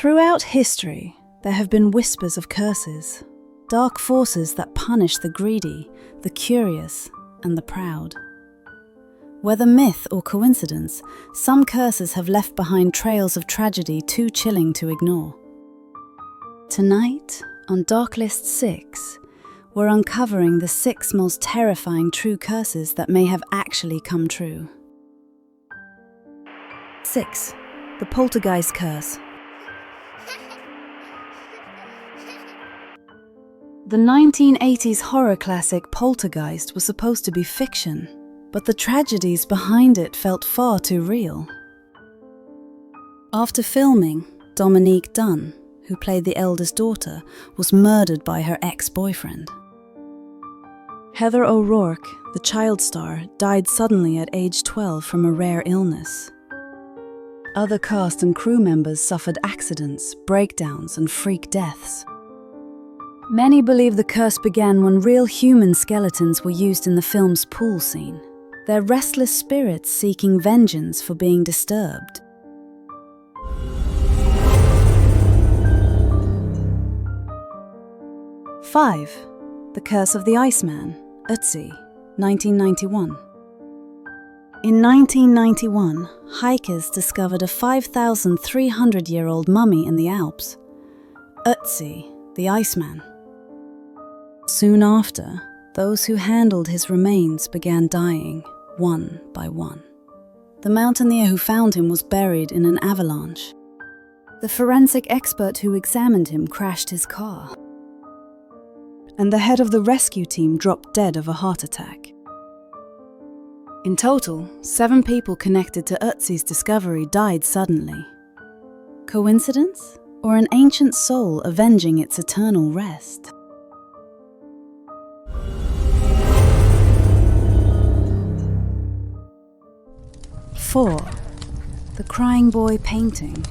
Throughout history, there have been whispers of curses, dark forces that punish the greedy, the curious, and the proud. Whether myth or coincidence, some curses have left behind trails of tragedy too chilling to ignore. Tonight, on Darklist 6, we're uncovering the 6 most terrifying true curses that may have actually come true. 6. The Poltergeist Curse. The 1980s horror classic Poltergeist was supposed to be fiction, but the tragedies behind it felt far too real. After filming, Dominique Dunne, who played the eldest daughter, was murdered by her ex-boyfriend. Heather O'Rourke, the child star, died suddenly at age 12 from a rare illness. Other cast and crew members suffered accidents, breakdowns, and freak deaths. Many believe the curse began when real human skeletons were used in the film's pool scene, their restless spirits seeking vengeance for being disturbed. Five. The Curse of the Iceman, Ötzi, 1991. In 1991, hikers discovered a 5,300-year-old mummy in the Alps, Ötzi, the Iceman. Soon after, those who handled his remains began dying, one by one. The mountaineer who found him was buried in an avalanche. The forensic expert who examined him crashed his car. And the head of the rescue team dropped dead of a heart attack. In total, 7 people connected to Ötzi's discovery died suddenly. Coincidence? Or an ancient soul avenging its eternal rest? 4. The Crying Boy Painting.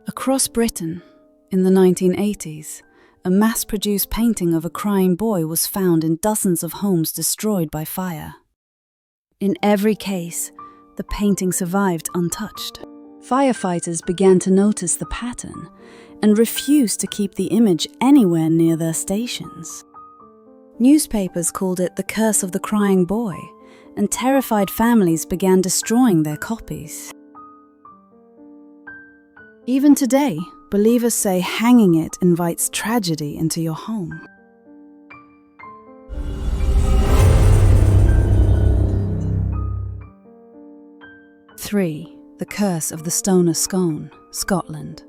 Across Britain, in the 1980s, a mass-produced painting of a crying boy was found in dozens of homes destroyed by fire. In every case, the painting survived untouched. Firefighters began to notice the pattern and refused to keep the image anywhere near their stations. Newspapers called it the Curse of the Crying Boy, and terrified families began destroying their copies. Even today, believers say hanging it invites tragedy into your home. 3. The Curse of the Stone of Scone, Scotland.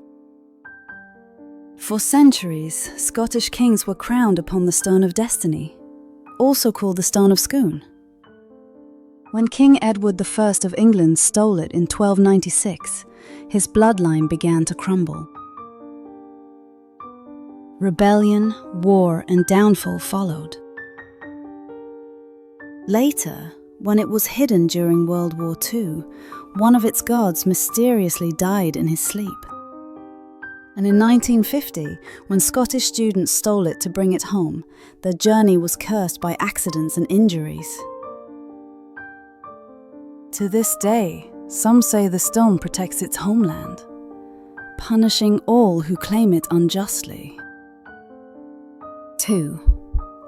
For centuries, Scottish kings were crowned upon the Stone of Destiny, also called the Stone of Scone. When King Edward I of England stole it in 1296, his bloodline began to crumble. Rebellion, war, and downfall followed. Later, when it was hidden during World War II, one of its guards mysteriously died in his sleep. And in 1950, when Scottish students stole it to bring it home, their journey was cursed by accidents and injuries. To this day, some say the stone protects its homeland, punishing all who claim it unjustly. 2.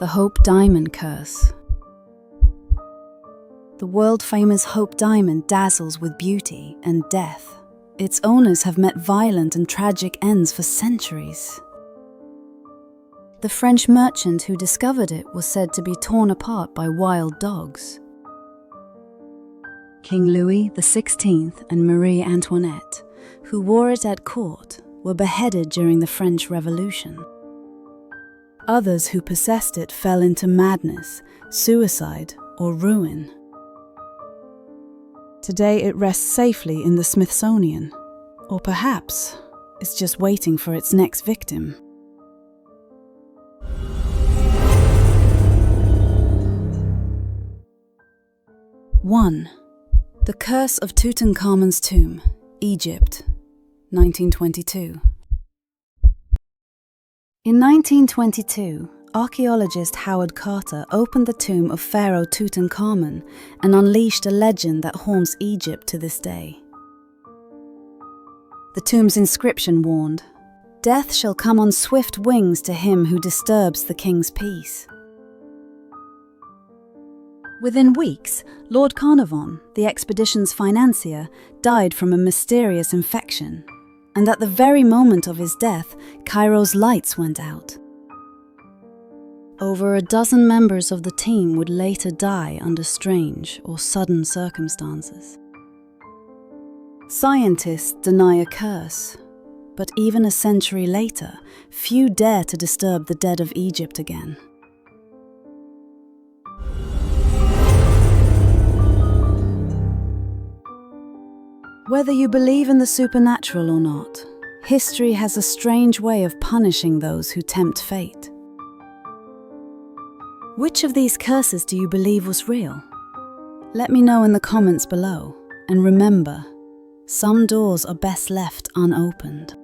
The Hope Diamond Curse. The world-famous Hope Diamond dazzles with beauty and death. Its owners have met violent and tragic ends for centuries. The French merchant who discovered it was said to be torn apart by wild dogs. King Louis XVI and Marie Antoinette, who wore it at court, were beheaded during the French Revolution. Others who possessed it fell into madness, suicide, or ruin. Today it rests safely in the Smithsonian, or perhaps it's just waiting for its next victim. 1. The Curse of Tutankhamun's Tomb, Egypt, 1922. In 1922, archaeologist Howard Carter opened the tomb of Pharaoh Tutankhamun and unleashed a legend that haunts Egypt to this day. The tomb's inscription warned, "Death shall come on swift wings to him who disturbs the king's peace." Within weeks, Lord Carnarvon, the expedition's financier, died from a mysterious infection, and at the very moment of his death, Cairo's lights went out. Over a dozen members of the team would later die under strange or sudden circumstances. Scientists deny a curse, but even a century later, few dare to disturb the dead of Egypt again. Whether you believe in the supernatural or not, history has a strange way of punishing those who tempt fate. Which of these curses do you believe was real? Let me know in the comments below, and remember, some doors are best left unopened.